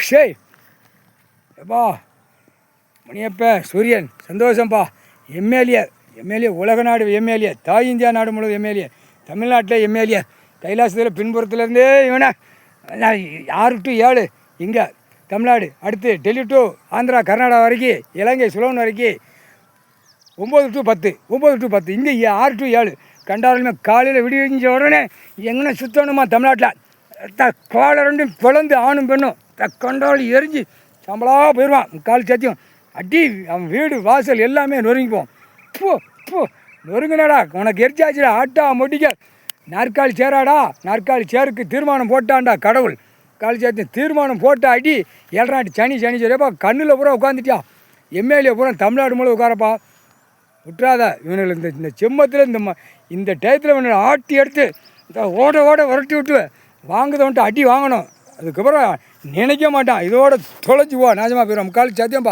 சரி எப்பா மணியப்ப சூரியன் சந்தோஷம்ப்பா. எம்எல்ஏ உலக நாடு எம்எல்ஏ, தாய் இந்தியா நாடு முழுவதும் எம்எல்ஏ, தமிழ்நாட்டில் எம்எல்ஏ, கைலாசத்தில் பின்புறத்துலேருந்தே இவனை 6 to 7 இங்கே தமிழ்நாடு, அடுத்து டெல்லி டு ஆந்திரா கர்நாடகா வரைக்கும், இலங்கை சுலோன் வரைக்கும் 9 to 10 இங்கே 6 to 7 கண்டாலுமே காலையில் விடிஞ்ச உடனே எங்கே சுற்றணுமா தமிழ்நாட்டில் கோளை ரெண்டும் பிளந்து ஆணும் பெண்ணும் கண்டாலும் எரிஞ்சு சம்பளாக போயிடுவான். கால் சத்தியம் அடி அவன் வீடு வாசல் எல்லாமே நொறுங்கிப்போம். பூ நொறுங்கினாடா உனக்கு எரிச்சாச்சுடா ஆட்டா மொட்டிக்க நாற்காலி சேராடா, நாற்காலி சேருக்கு தீர்மானம் போட்டான்டா கடவுள். கால் சத்தியம் தீர்மானம் போட்ட அடி 7 சனி சரிப்பா கண்ணில் பூரா உட்காந்துட்டியா. எம்எல்ஏ பூரா தமிழ்நாடு மூலம் உட்காரப்பா விட்டுறாத. இவனுக்கு இந்த செம்மத்தில் இந்த டயத்தில் இவனை ஆட்டி எடுத்து ஓட விரட்டி விட்டு வாங்குதவன்ட்டு அடி வாங்கணும். அதுக்கப்புறம் நினைக்க மாட்டான், இதோட தொலைச்சி போ நாஜமாக போயிடும். கால் சத்தியம்பா.